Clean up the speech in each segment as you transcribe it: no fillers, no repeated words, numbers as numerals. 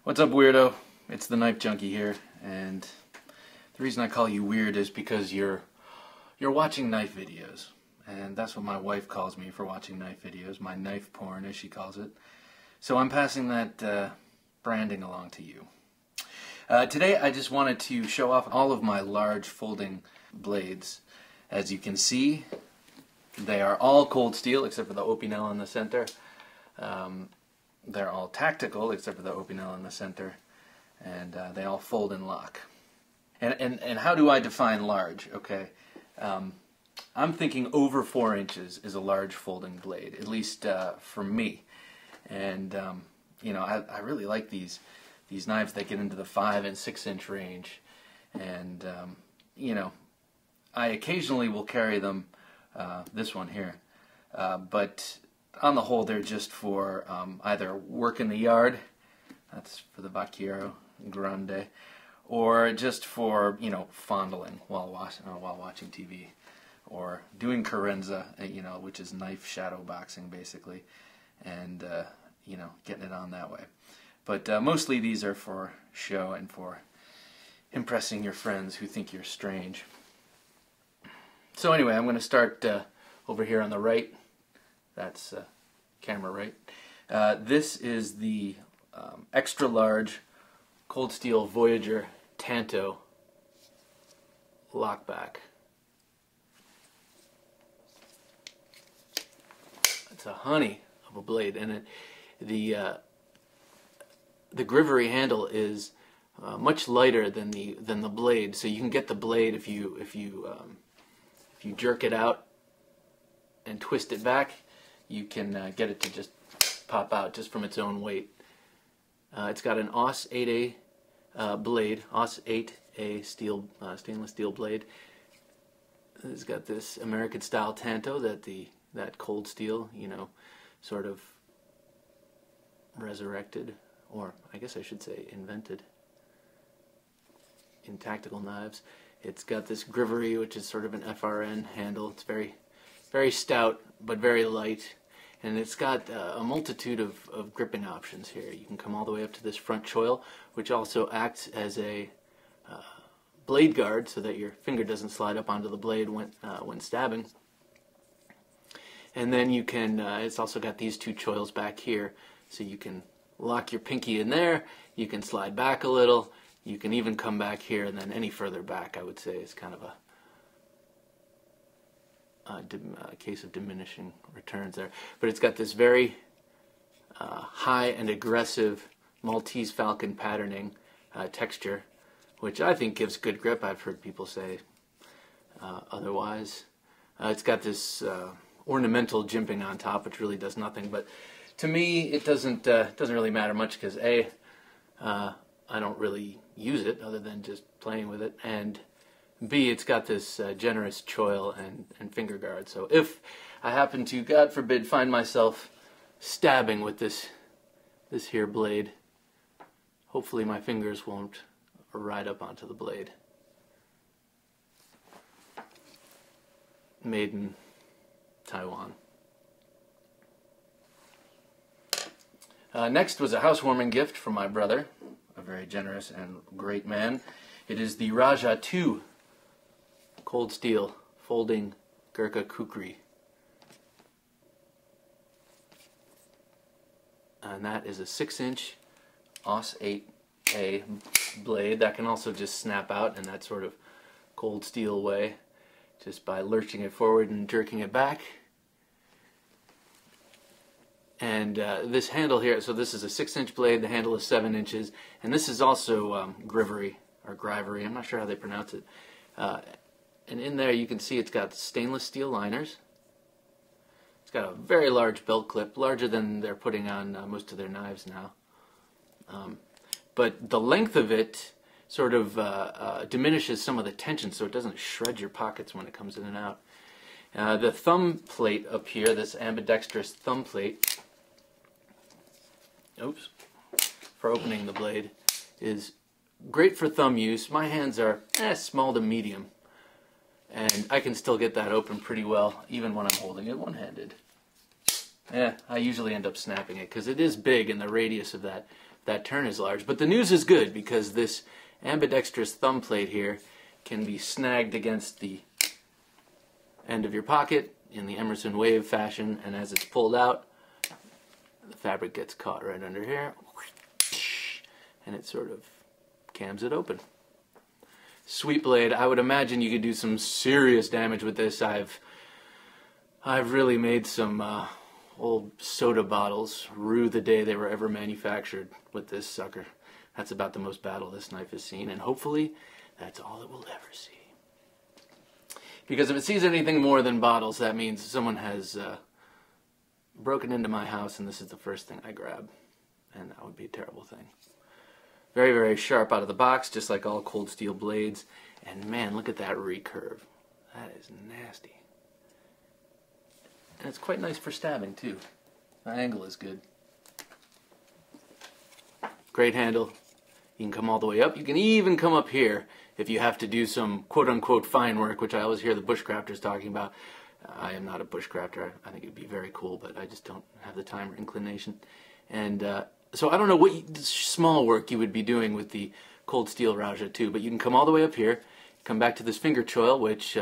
What's up, weirdo? It's the Knife Junkie here, and the reason I call you weird is because you're watching knife videos, and that's what my wife calls me for watching knife videos, my knife porn as she calls it. So I'm passing that branding along to you. Today I just wanted to show off all of my large folding blades. As you can see, they are all cold steel except for the Opinel in the center. They're all tactical except for the Opinel in the center, and they all fold and lock. And how do I define large? Okay, I'm thinking over 4 inches is a large folding blade, at least for me. And you know, I really like these knives that get into the 5 and 6 inch range, and you know, I occasionally will carry them. This one here, but on the whole, they're just for either work in the yard, that's for the Vaquero Grande, or just for, you know, fondling while watching TV, or doing carenza, you know, which is knife shadow boxing basically, and you know, getting it on that way. But mostly these are for show and for impressing your friends who think you're strange. So anyway, I'm going to start over here on the right. That's camera right. This is the extra large cold steel Voyager Tanto lockback. It's a honey of a blade, and the grivery handle is much lighter than the blade, so you can get the blade if you jerk it out and twist it back, you can get it to just pop out just from its own weight. It's got an AUS 8A blade, AUS 8A stainless steel blade. It's got this American style Tanto that cold steel, you know, sort of resurrected, or I guess I should say invented, in tactical knives. It's got this grivery, which is sort of an FRN handle. It's very, very stout, but very light. And it's got a multitude of gripping options here. You can come all the way up to this front choil, which also acts as a blade guard so that your finger doesn't slide up onto the blade when stabbing. And then you can, it's also got these two choils back here, so you can lock your pinky in there, you can slide back a little, you can even come back here, and then any further back, I would say, is kind of a case of diminishing returns there. But it's got this very high and aggressive Maltese Falcon patterning texture, which I think gives good grip. I've heard people say otherwise. It's got this ornamental jimping on top, which really does nothing. But to me, it doesn't really matter much because I don't really use it other than just playing with it, and B, it's got this generous choil and finger guard. So if I happen to, God forbid, find myself stabbing with this here blade, hopefully my fingers won't ride up onto the blade. Made in Taiwan. Next was a housewarming gift from my brother, a very generous and great man. It is the Raja 2 cold steel folding Gurkha Kukri. And that is a 6 inch AUS 8A blade that can also just snap out in that sort of cold steel way, just by lurching it forward and jerking it back. And this handle here, so this is a 6 inch blade, the handle is 7 inches, and this is also grivery, or grivery, I'm not sure how they pronounce it. And in there you can see it's got stainless steel liners. It's got a very large belt clip, larger than they're putting on most of their knives now. But the length of it sort of diminishes some of the tension so it doesn't shred your pockets when it comes in and out. The thumb plate up here, this ambidextrous thumb plate, for opening the blade, is great for thumb use. My hands are small to medium, and I can still get that open pretty well even when I'm holding it one-handed. Yeah, I usually end up snapping it because it is big and the radius of that turn is large. But the news is good because this ambidextrous thumb plate here can be snagged against the end of your pocket in the Emerson wave fashion, and as it's pulled out, the fabric gets caught right under here, and it sort of cams it open. Sweet blade. I would imagine you could do some serious damage with this. I've really made some old soda bottles rue the day they were ever manufactured with this sucker. That's about the most battle this knife has seen, and hopefully that's all it will ever see. Because if it sees anything more than bottles, that means someone has broken into my house and this is the first thing I grab. And that would be a terrible thing. Very, very sharp out of the box, just like all cold steel blades. And man, look at that recurve. That is nasty. And it's quite nice for stabbing too. The angle is good. Great handle. You can come all the way up. You can even come up here if you have to do some quote-unquote fine work, which I always hear the bushcrafters talking about. I am not a bushcrafter. I think it would be very cool, but I just don't have the time or inclination. And so I don't know what small work you would be doing with the cold steel Raja 2, but you can come all the way up here, come back to this finger choil, which,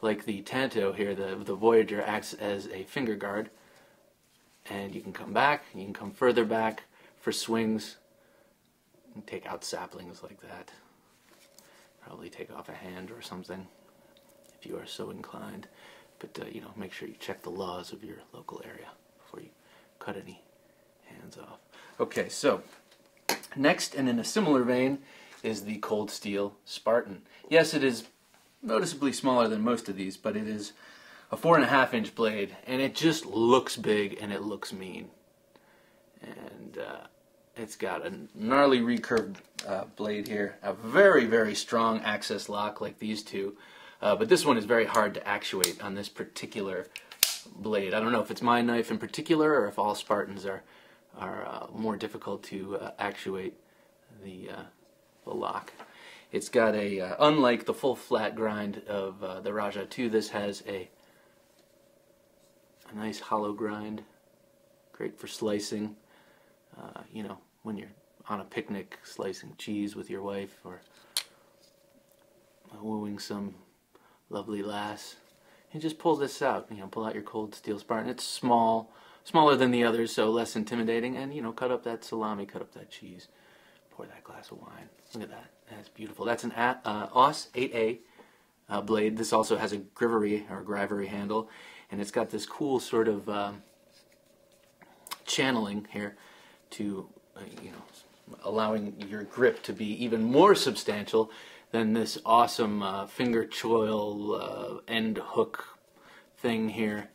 like the Tanto here, the Voyager, acts as a finger guard. And you can come back, you can come further back for swings, and take out saplings like that. Probably take off a hand or something, if you are so inclined. But, you know, make sure you check the laws of your local area before you cut any hands off. Okay, so next, and in a similar vein, is the cold steel Spartan. Yes, it is noticeably smaller than most of these, but it is a 4.5-inch blade, and it just looks big and it looks mean. And it's got a gnarly recurved blade here, a very, very strong access lock like these two, but this one is very hard to actuate on this particular blade. I don't know if it's my knife in particular or if all Spartans are more difficult to actuate the lock. It's got a, unlike the full flat grind of the Raja 2, this has a nice hollow grind, great for slicing, you know, when you're on a picnic slicing cheese with your wife or wooing some lovely lass. You just pull this out, you know, pull out your cold steel Spartan. It's small, smaller than the others, so less intimidating, and, you know, cut up that salami, cut up that cheese, pour that glass of wine. Look at that. That's beautiful. That's an Aus 8A blade. This also has a grivery handle, and it's got this cool sort of channeling here to, you know, allowing your grip to be even more substantial than this awesome finger choil end hook thing here.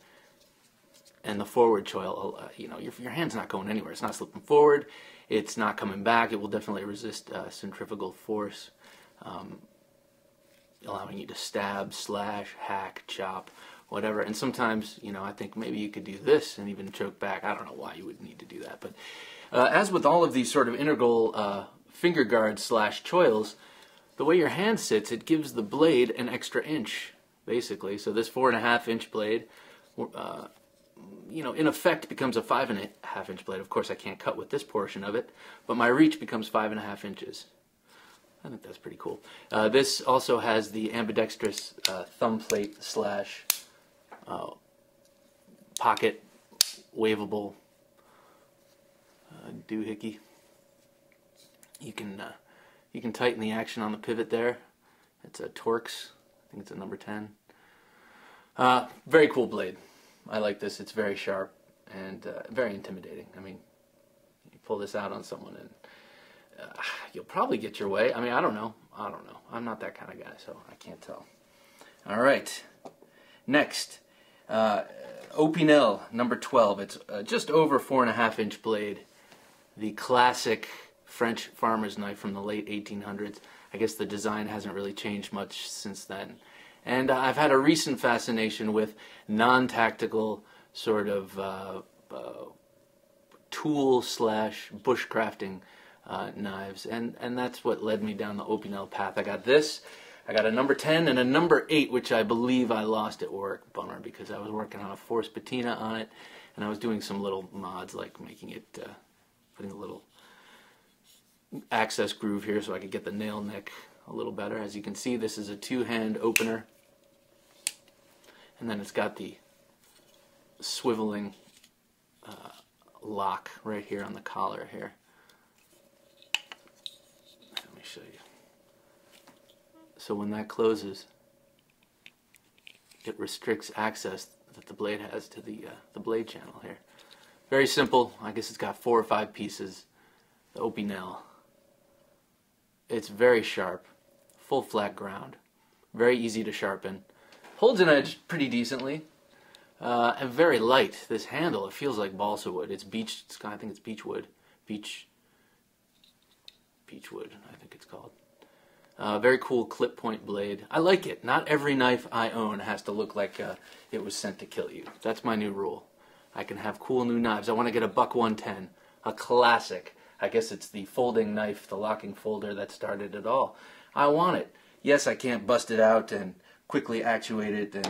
And the forward choil, you know, your hand's not going anywhere. It's not slipping forward. It's not coming back. It will definitely resist centrifugal force, allowing you to stab, slash, hack, chop, whatever. And sometimes, you know, I think maybe you could do this and even choke back. I don't know why you would need to do that. But as with all of these sort of integral finger guards slash choils, the way your hand sits, it gives the blade an extra inch, basically. So this 4.5-inch blade, you know, in effect becomes a 5.5-inch blade. Of course, I can't cut with this portion of it, but my reach becomes 5.5 inches. I think that's pretty cool. This also has the ambidextrous thumb plate slash pocket waveable doohickey. You can tighten the action on the pivot there. It's a Torx. I think it's a number 10. Very cool blade. I like this. It's very sharp and very intimidating. I mean, you pull this out on someone and you'll probably get your way. I mean, I don't know. I'm not that kind of guy, so I can't tell. All right. Next, Opinel number 12. It's just over 4.5-inch blade. The classic French farmer's knife from the late 1800s. I guess the design hasn't really changed much since then. And I've had a recent fascination with non-tactical sort of tool slash bushcrafting knives, and that's what led me down the Opinel path. I got this, I got a number 10 and a number 8, which I believe I lost at work. Bummer, because I was working on a force patina on it, And I was doing some little mods, like making it, putting a little access groove here so I could get the nail nick a little better. As you can see, this is a two-hand opener, and then it's got the swiveling lock right here on the collar here. Let me show you. So when that closes, it restricts access that the blade has to the blade channel here. Very simple. I guess it's got 4 or 5 pieces. The Opinel. It's very sharp, full flat ground, very easy to sharpen. Holds an edge pretty decently, and very light. This handle, it feels like balsa wood. It's beech. I think it's beechwood. Beechwood, I think it's called. Very cool clip point blade. I like it. Not every knife I own has to look like it was sent to kill you. That's my new rule. I can have cool new knives. I want to get a Buck 110, a classic. I guess it's the folding knife, the locking folder that started it all. I want it. Yes, I can't bust it out and quickly actuate it,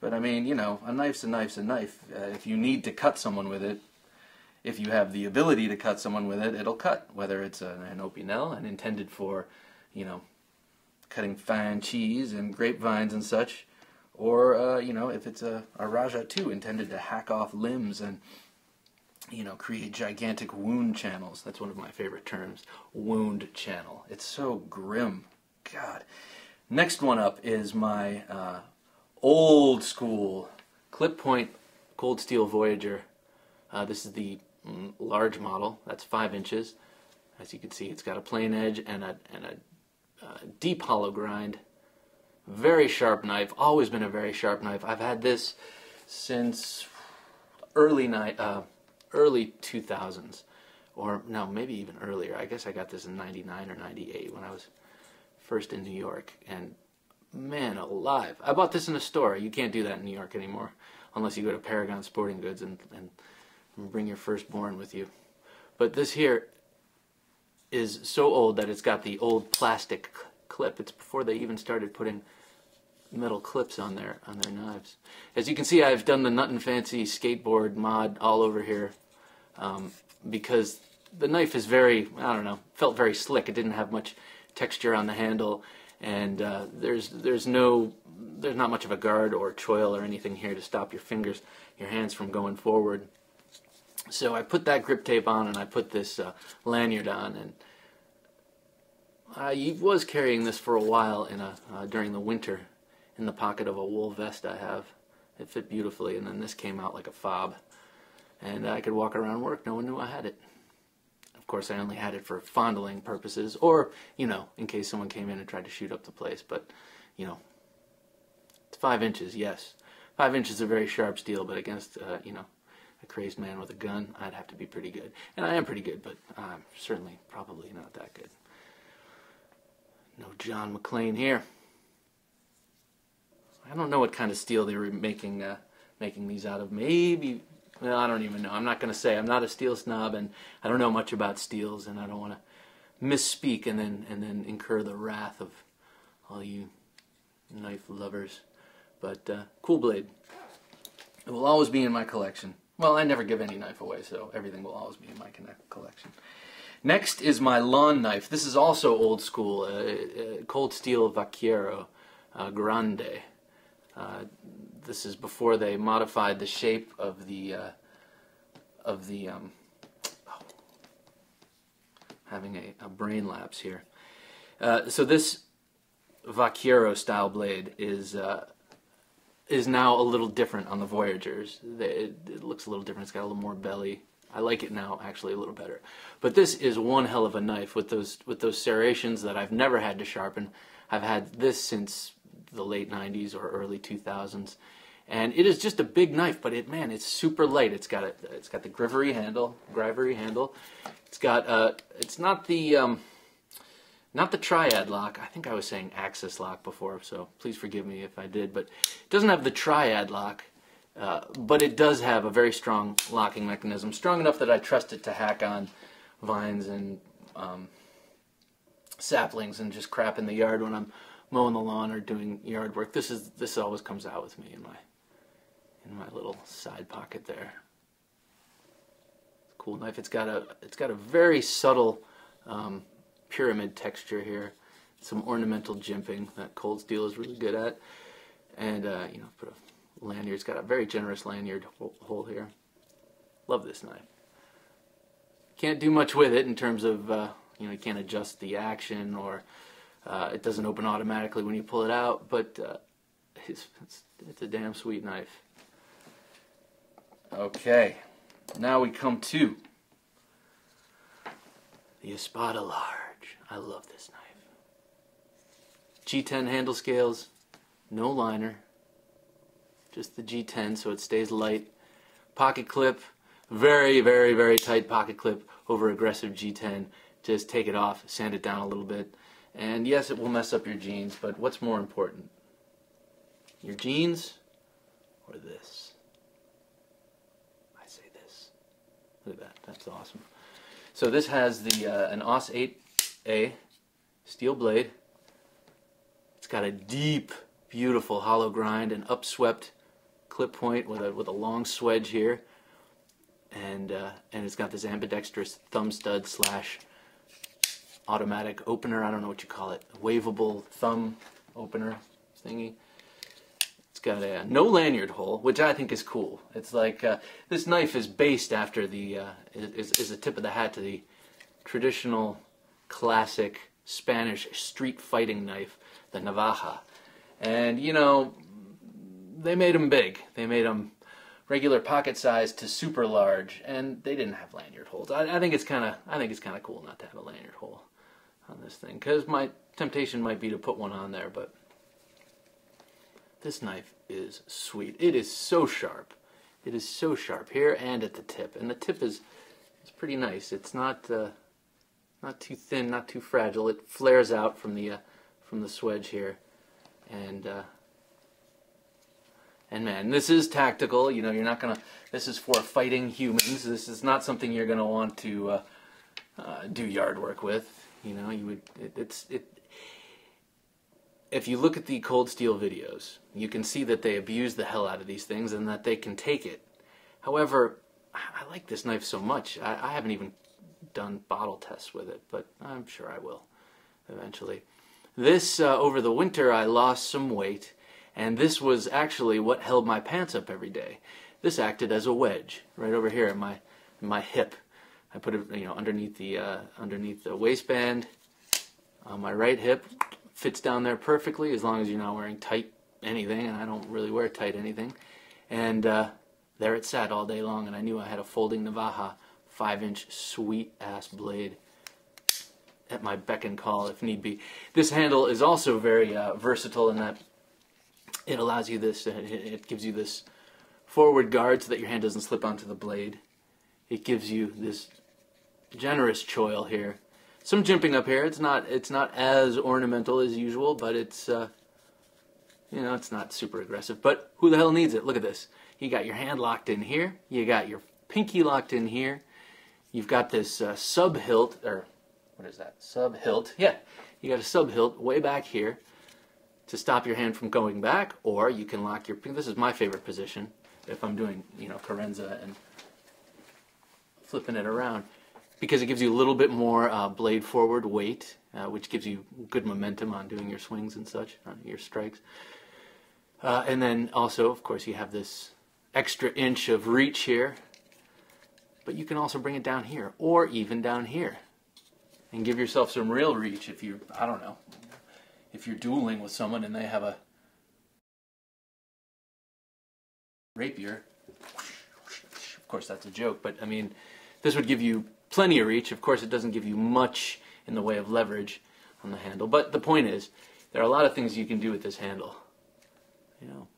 but I mean, you know, a knife's a knife's a knife. If you need to cut someone with it, if you have the ability to cut someone with it, it'll cut. Whether it's an Opinel and intended for, you know, cutting fine cheese and grapevines and such, or you know, if it's a Raja 2 intended to hack off limbs and, you know, create gigantic wound channels. That's one of my favorite terms, wound channel. It's so grim. God. Next one up is my old school clip point cold steel Voyager. This is the large model. That's 5 inches. As you can see, it's got a plain edge and a deep hollow grind. Very sharp knife. Always been a very sharp knife. I've had this since early 2000s, or no, maybe even earlier. I guess I got this in 99 or 98 when I was first in New York, and man alive, I bought this in a store. You can't do that in New York anymore unless you go to Paragon Sporting Goods and bring your firstborn with you. But this here is so old that it's got the old plastic clip. It's before they even started putting metal clips on their knives. As you can see, I've done the Nut and Fancy skateboard mod all over here, because the knife is very, I don't know, felt very slick. It didn't have much texture on the handle, and there's not much of a guard or choil or anything here to stop your hands from going forward. So I put that grip tape on, and I put this lanyard on, and I was carrying this for a while during the winter in the pocket of a wool vest I have. It fit beautifully, and then this came out like a fob, and I could walk around work. No one knew I had it. Of course, I only had it for fondling purposes, or, you know, in case someone came in and tried to shoot up the place. But, you know, it's 5 inches, yes. 5 inches of very sharp steel, but against, you know, a crazed man with a gun, I'd have to be pretty good. And I am pretty good, but I'm certainly probably not that good. No John McClane here. I don't know what kind of steel they were making these out of. Maybe, well, I don't even know. I'm not going to say. I'm not a steel snob, and I don't know much about steels, and I don't want to misspeak and then incur the wrath of all you knife lovers. But cool blade. It will always be in my collection. Well, I never give any knife away, so everything will always be in my collection. Next is my lawn knife. This is also old school, cold steel Vaquero Grande. This is before they modified the shape of the having a brain lapse here. So this Vaquero style blade is now a little different on the Voyagers. It looks a little different. It's got a little more belly. I like it now, actually, a little better. But this is one hell of a knife with those serrations that I've never had to sharpen. I've had this since the late 90s or early 2000s, and it is just a big knife. But it's super light. It's got the grivery handle. It's got it's not the triad lock. I think I was saying axis lock before, so please forgive me if I did. But it doesn't have the triad lock. But it does have a very strong locking mechanism, strong enough that I trust it to hack on vines and saplings and just crap in the yard when I'm mowing the lawn or doing yard work. This always comes out with me in my little side pocket there. cool knife. It's got a very subtle pyramid texture here. Some ornamental jimping that cold steel is really good at. And you know, put a lanyard. It's got a very generous lanyard hole here. Love this knife. Can't do much with it in terms of you know, you can't adjust the action, or it doesn't open automatically when you pull it out, but it's a damn sweet knife. Okay, now we come to the Espada Large. I love this knife. G10 handle scales, no liner, just the G10 so it stays light. Pocket clip, very, very, very tight pocket clip over aggressive G10. Just take it off, sand it down a little bit. And yes, it will mess up your jeans, but what's more important? Your jeans or this? I say this. Look at that, that's awesome. So this has the an AUS 8A steel blade. It's got a deep, beautiful hollow grind, an upswept clip point with a long swedge here, and it's got this ambidextrous thumb stud slash automatic opener. I don't know what you call it, waveable thumb opener thingy. It's got a no lanyard hole, which I think is cool. It's like this knife is based after the is a tip of the hat to the traditional classic Spanish street fighting knife, the navaja. And you know, they made them big. They made them regular pocket size to super large, and they didn't have lanyard holes. I think it's kind of cool not to have a lanyard hole on this thing, because my temptation might be to put one on there, but this knife is sweet. It is so sharp. It is so sharp here and at the tip, and the tip is pretty nice. It's not not too thin, not too fragile. It flares out from the swedge here, and man, this is tactical. You know, you're not gonna. This is for fighting humans. This is not something you're gonna want to do yard work with. You know, you would. If you look at the cold steel videos, you can see that they abuse the hell out of these things and that they can take it. However, I like this knife so much. I haven't even done bottle tests with it, but I'm sure I will eventually. This over the winter I lost some weight, and this was actually what held my pants up every day. This acted as a wedge right over here in my hip. I put it, you know, underneath the waistband on my right hip. Fits down there perfectly as long as you're not wearing tight anything, and I don't really wear tight anything. And there it sat all day long, and I knew I had a folding Navaja 5-inch sweet ass blade at my beck and call if need be. This handle is also very versatile in that it allows you this, it gives you this forward guard so that your hand doesn't slip onto the blade. It gives you this generous choil here. Some jimping up here. It's not as ornamental as usual, but it's you know, it's not super aggressive. But who the hell needs it? Look at this. You got your hand locked in here. You got your pinky locked in here. You've got this sub hilt, or what is that? Sub hilt. Yeah, you got a sub hilt way back here to stop your hand from going back, or you can lock your. This is my favorite position if I'm doing, you know, carenza and flipping it around, because it gives you a little bit more blade forward weight, which gives you good momentum on doing your swings and such, on your strikes. And then also, of course, you have this extra inch of reach here, but you can also bring it down here, or even down here, and give yourself some real reach if you, I don't know, if you're dueling with someone and they have a rapier. Of course, that's a joke, but I mean, this would give you plenty of reach. Of course, it doesn't give you much in the way of leverage on the handle, but the point is, there are a lot of things you can do with this handle. You know,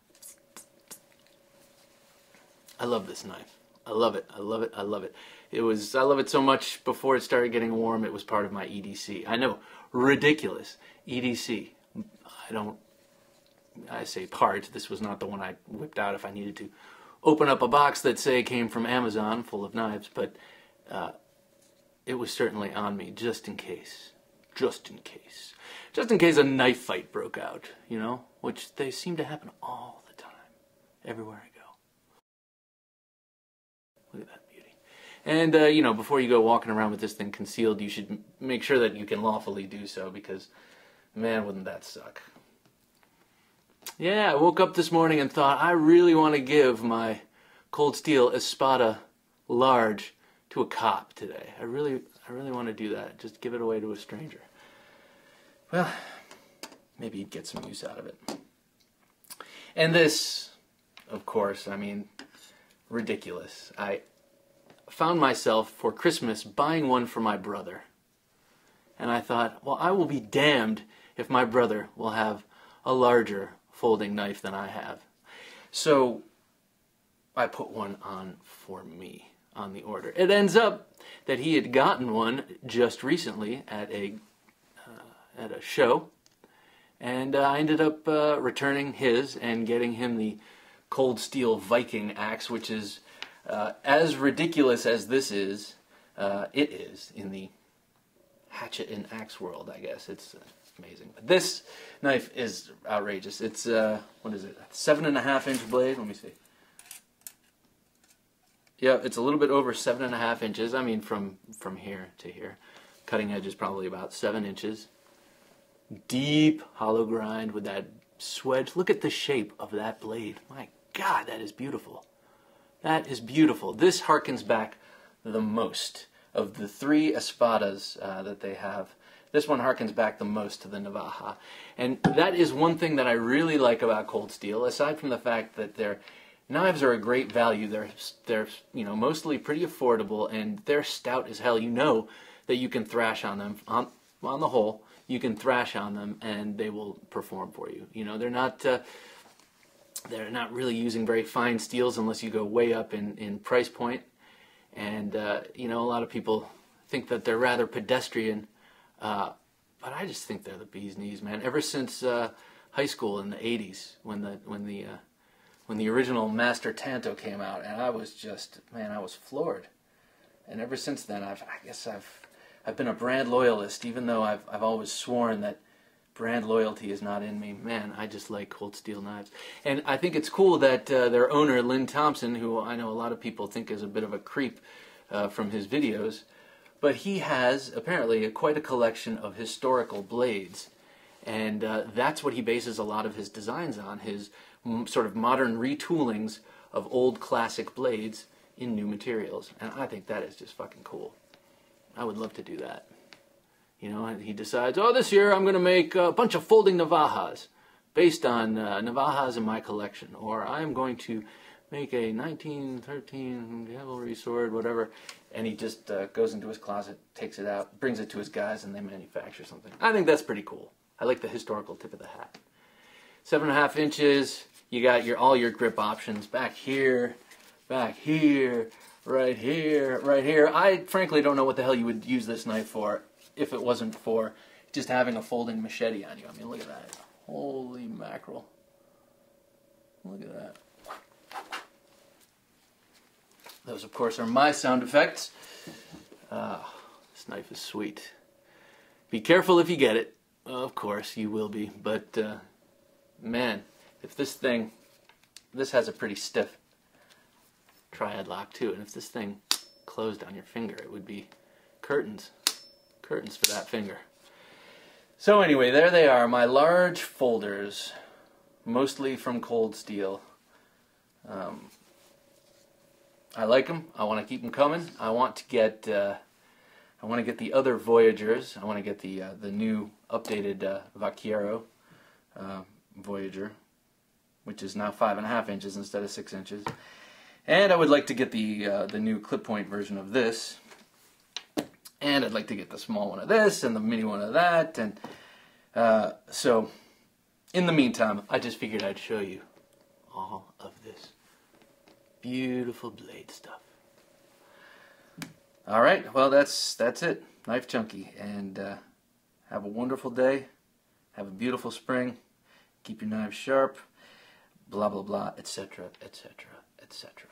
I love this knife. I love it. I love it. I love it. I love it so much before it started getting warm. It was part of my EDC. I know, ridiculous. EDC. I say part. This was not the one I whipped out if I needed to open up a box that, say, came from Amazon full of knives, but it was certainly on me just in case. Just in case. Just in case a knife fight broke out, you know, which they seem to happen all the time, everywhere I go. Look at that beauty. And, you know, before you go walking around with this thing concealed, you should make sure that you can lawfully do so, because, man, wouldn't that suck. Yeah, I woke up this morning and thought, I really want to give my Cold Steel Espada Large to a cop today. I really want to do that. Just give it away to a stranger. Well, maybe he'd get some use out of it. And this, of course, I mean, ridiculous. I found myself for Christmas buying one for my brother. And I thought, well, I will be damned if my brother will have a larger folding knife than I have. So I put one on for me on the order. It ends up that he had gotten one just recently at a show, and I ended up returning his and getting him the Cold Steel Viking axe, which is as ridiculous as this is. It is in the hatchet and axe world, I guess. It's amazing. But this knife is outrageous. It's what is it? 7.5-inch blade. Let me see. Yeah, it's a little bit over 7.5 inches. I mean, from here to here. Cutting edge is probably about 7 inches. Deep hollow grind with that swedge. Look at the shape of that blade. My God, that is beautiful. That is beautiful. This harkens back the most of the 3 espadas that they have. This one harkens back the most to the Navaja. And that is one thing that I really like about Cold Steel, aside from the fact that their knives are a great value. They're you know, mostly pretty affordable, and they're stout as hell. You know that you can thrash on them on the whole. You can thrash on them, and they will perform for you. You know, they're not really using very fine steels unless you go way up in price point. And you know, a lot of people think that they're rather pedestrian, but I just think they're the bee's knees, man. Ever since high school in the '80s, when the original Master Tanto came out, and I was just, man, I was floored. And ever since then, I guess I've been a brand loyalist, even though I've always sworn that brand loyalty is not in me. Man, I just like Cold Steel knives. And I think it's cool that their owner, Lynn Thompson, who I know a lot of people think is a bit of a creep from his videos, but he has apparently quite a collection of historical blades. And that's what he bases a lot of his designs on, his sort of modern retoolings of old classic blades in new materials. And I think that is just fucking cool. I would love to do that. You know, and he decides, oh, this year I'm going to make a bunch of folding Navajas based on Navajas in my collection. Or I'm going to make a 1913 cavalry sword, whatever. And he just goes into his closet, takes it out, brings it to his guys, and they manufacture something. I think that's pretty cool. I like the historical tip of the hat. 7.5 inches. You got all your grip options back here, right here, right here. I frankly don't know what the hell you would use this knife for if it wasn't for just having a folding machete on you. I mean, look at that. Holy mackerel. Look at that. Those, of course, are my sound effects. This knife is sweet. Be careful if you get it. Of course, you will be. But, man, if this has a pretty stiff triad lock, too. And if this thing closed on your finger, it would be curtains. Curtains for that finger. So anyway, there they are, my large folders, mostly from Cold Steel. I like them. I want to keep them coming. I want to get the other Voyagers. I want to get the new updated Vaquero Voyager, which is now 5.5 inches instead of 6 inches. And I would like to get the new clip point version of this. And I'd like to get the small one of this and the mini one of that. And so, in the meantime, I just figured I'd show you all of this beautiful blade stuff. All right, well, that's it. Knife Junkie. And have a wonderful day. Have a beautiful spring. Keep your knives sharp. Blah, blah, blah, etc., etc., etc.